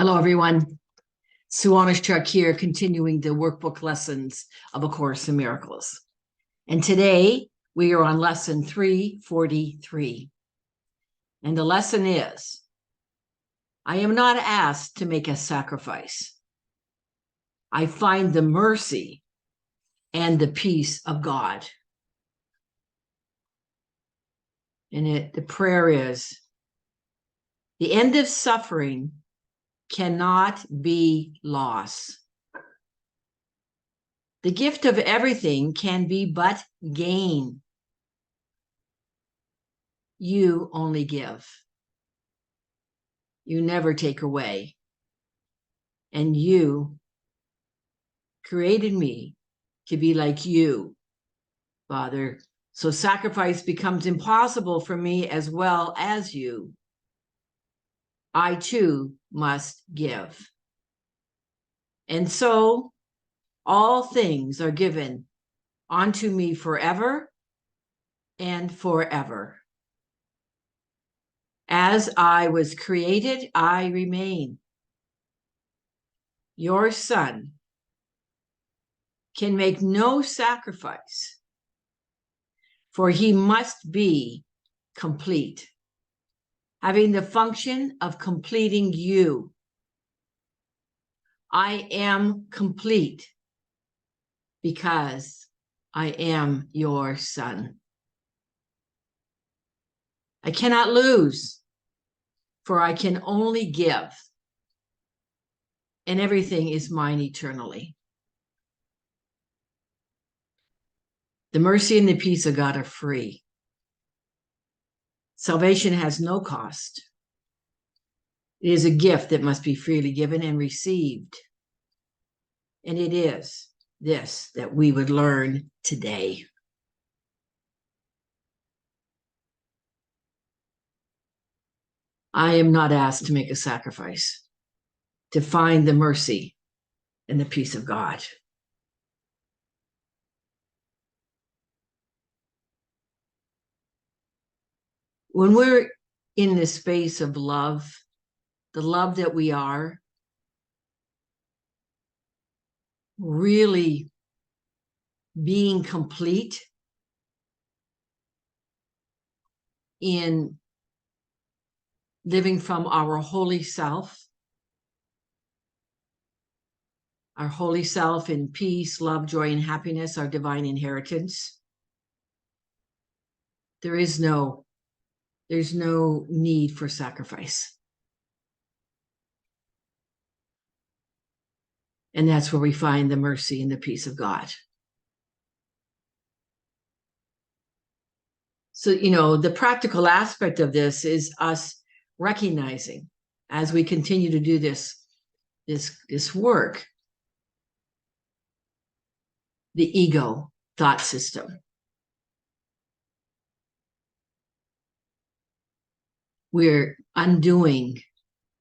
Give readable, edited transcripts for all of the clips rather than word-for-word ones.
Hello, everyone. Sue.oneschuk here, continuing the workbook lessons of A Course in Miracles. And today we are on lesson 343. And the lesson is, I am not asked to make a sacrifice. I find the mercy and the peace of God. And the prayer is, the end of suffering cannot be loss. The gift of everything can be but gain. You only give. You never take away. And you created me to be like you, Father. So sacrifice becomes impossible for me as well as you. I too must give. And so all things are given unto me forever and forever. As I was created, I remain. Your Son can make no sacrifice, for he must be complete, having the function of completing you. I am complete because I am your Son. I cannot lose, for I can only give, and everything is mine eternally. The mercy and the peace of God are free. Salvation has no cost. It is a gift that must be freely given and received. And it is this that we would learn today. I am not asked to make a sacrifice, to find the mercy and the peace of God. When we're in this space of love, the love that we are, really being complete in living from our holy self in peace, love, joy, and happiness, our divine inheritance. There's no need for sacrifice. And that's where we find the mercy and the peace of God. So, the practical aspect of this is us recognizing, as we continue to do this work, the ego thought system. We're undoing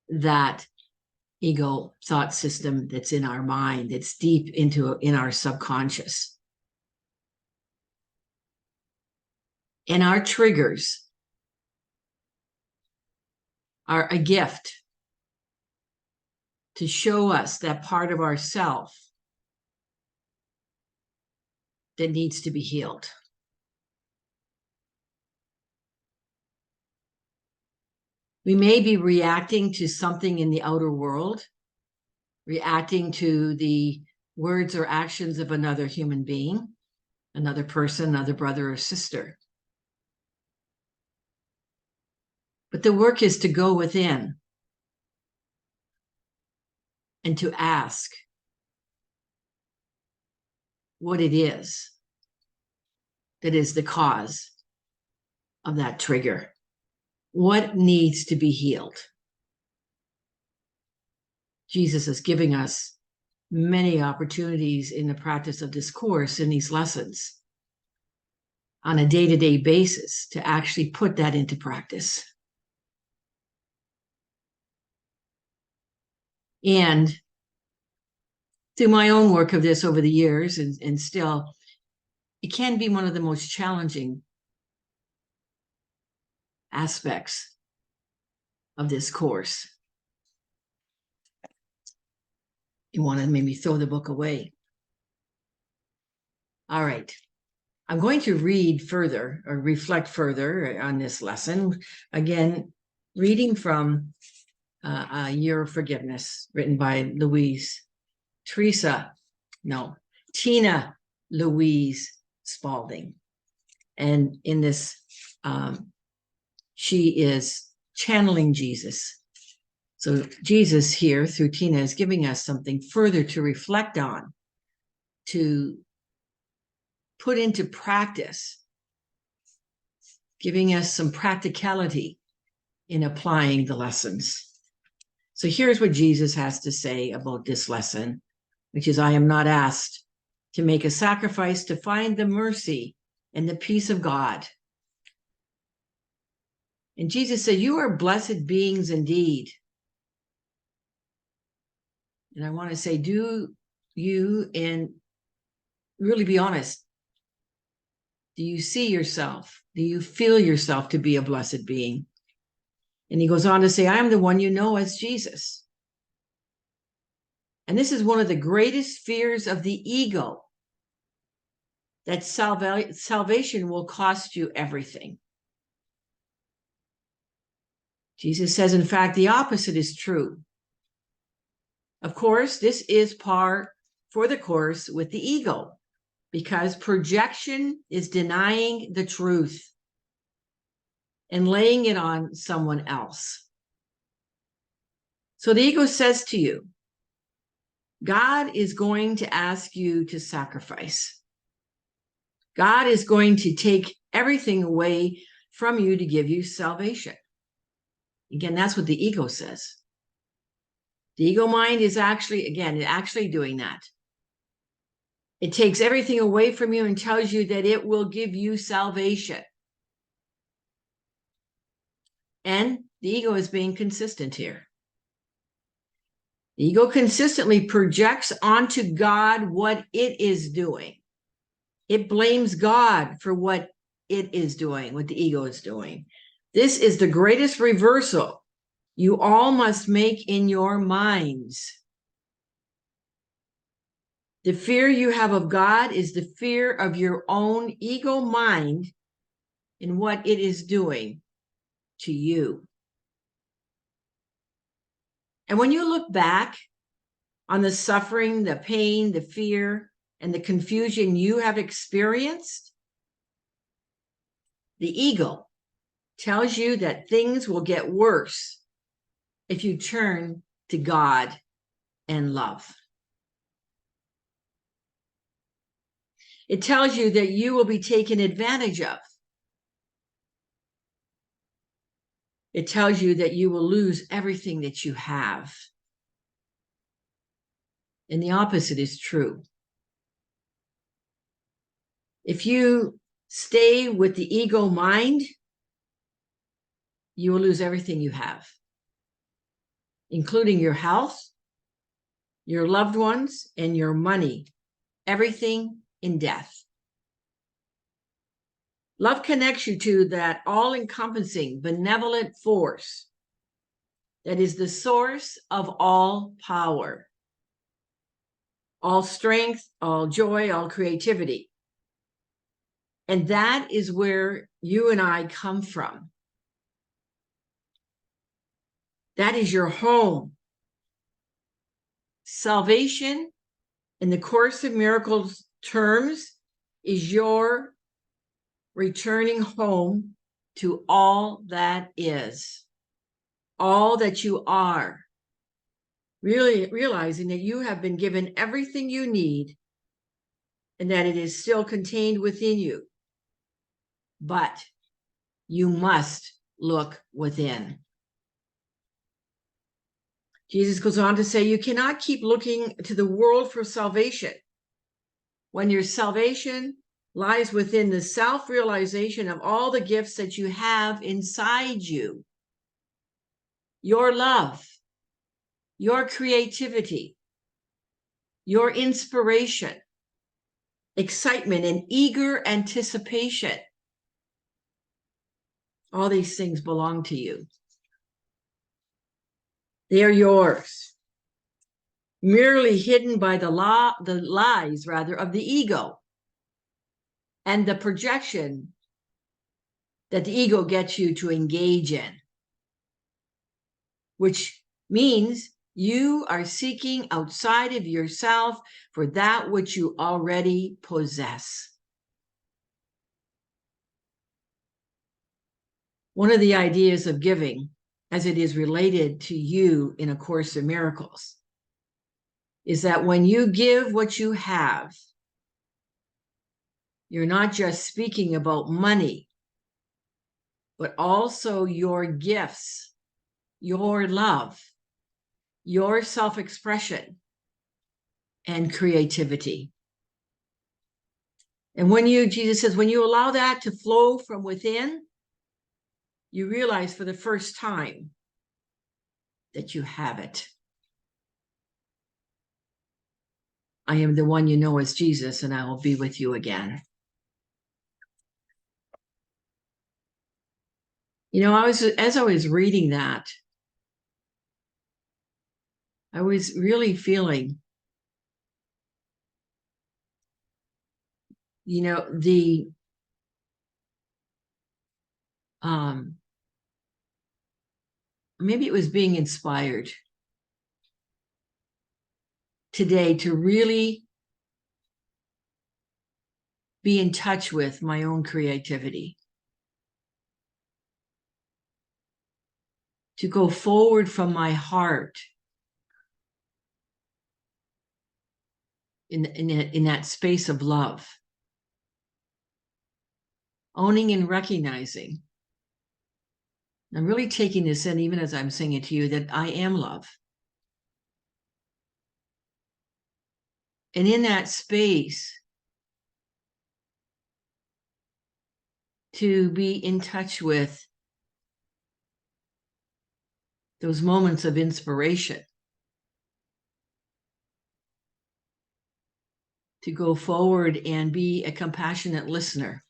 that ego thought system that's in our mind, that's deep in our subconscious. And our triggers are a gift to show us that part of ourself that needs to be healed. We may be reacting to something in the outer world, reacting to the words or actions of another human being, another person, another brother or sister. But the work is to go within and to ask what it is that is the cause of that trigger. What needs to be healed? Jesus is giving us many opportunities in the practice of this course, in these lessons, on a day-to-day basis, to actually put that into practice. And through my own work of this over the years, and still, it can be one of the most challenging aspects of this course. You want to maybe throw the book away. All right. I'm going to read further or reflect further on this lesson. Again, reading from A Year of Forgiveness, written by Tina Louise Spalding. And in this, she is channeling Jesus. So Jesus here through Tina is giving us something further to reflect on, to put into practice, giving us some practicality in applying the lessons. So here's what Jesus has to say about this lesson, which is, I am not asked to make a sacrifice to find the mercy and the peace of God. And Jesus said, you are blessed beings indeed. And I want to say, do you, and really be honest, do you see yourself? Do you feel yourself to be a blessed being? And he goes on to say, I am the one you know as Jesus. And this is one of the greatest fears of the ego, that salvation will cost you everything. Jesus says, in fact, the opposite is true. Of course, this is par for the course with the ego, because projection is denying the truth and laying it on someone else. So the ego says to you, God is going to ask you to sacrifice. God is going to take everything away from you to give you salvation. Again, that's what the ego says. The ego mind is actually doing that. It takes everything away from you and tells you that it will give you salvation. And the ego is being consistent here. The ego consistently projects onto God what it is doing. It blames God for what it is doing, what the ego is doing. This is the greatest reversal you all must make in your minds. The fear you have of God is the fear of your own ego mind and what it is doing to you. And when you look back on the suffering, the pain, the fear, and the confusion you have experienced, the ego tells you that things will get worse if you turn to God and love. It tells you that you will be taken advantage of. It tells you that you will lose everything that you have. And the opposite is true. If you stay with the ego mind, you will lose everything you have, including your health, your loved ones, and your money, everything in death. Love connects you to that all-encompassing, benevolent force that is the source of all power, all strength, all joy, all creativity. And that is where you and I come from. That is your home. Salvation, in the Course of Miracles terms, is your returning home to all that is, all that you are, really realizing that you have been given everything you need and that it is still contained within you. But you must look within. Jesus goes on to say, you cannot keep looking to the world for salvation when your salvation lies within the self-realization of all the gifts that you have inside you. Your love, your creativity, your inspiration, excitement, and eager anticipation. All these things belong to you. They are yours. merely hidden by the lies rather of the ego and the projection that the ego gets you to engage in, which means you are seeking outside of yourself for that which you already possess. One of the ideas of giving, as it is related to you in A Course in Miracles, is that when you give what you have, you're not just speaking about money, but also your gifts, your love, your self-expression, and creativity. And when you, Jesus says, when you allow that to flow from within, you realize for the first time that you have it. I am the one you know as Jesus, and I will be with you again. You know, as I was reading that, I was really feeling, you know, the maybe it was being inspired today to really be in touch with my own creativity, to go forward from my heart in that space of love, owning and recognizing. I'm really taking this in, even as I'm saying it to you, that I am love. And in that space, to be in touch with those moments of inspiration, to go forward and be a compassionate listener,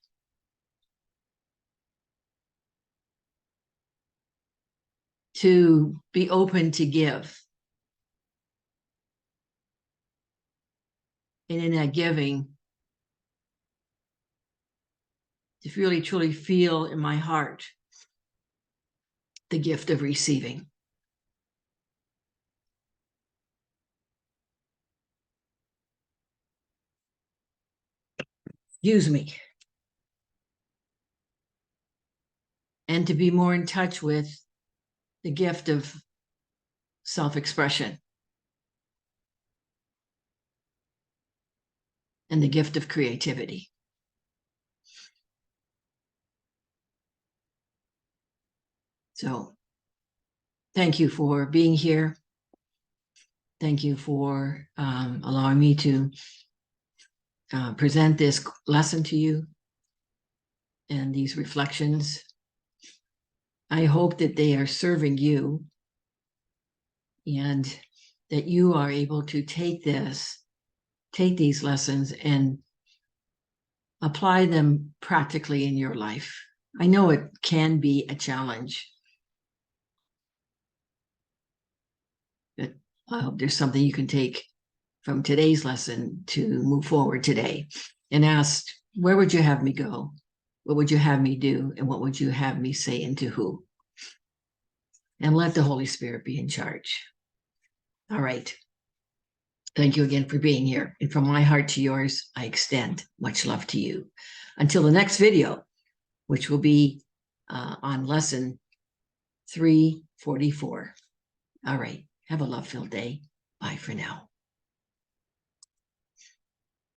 to be open to give. And in that giving, to really truly feel in my heart the gift of receiving. Use me. And to be more in touch with the gift of self-expression and the gift of creativity. So thank you for being here. Thank you for allowing me to present this lesson to you and these reflections. I hope that they are serving you and that you are able to take these lessons and apply them practically in your life. I know it can be a challenge, but I hope there's something you can take from today's lesson to move forward today and ask, where would you have me go? What would you have me do? And what would you have me say and to who? And let the Holy Spirit be in charge. All right. Thank you again for being here. And from my heart to yours, I extend much love to you. Until the next video, which will be on lesson 344. All right. Have a love-filled day. Bye for now.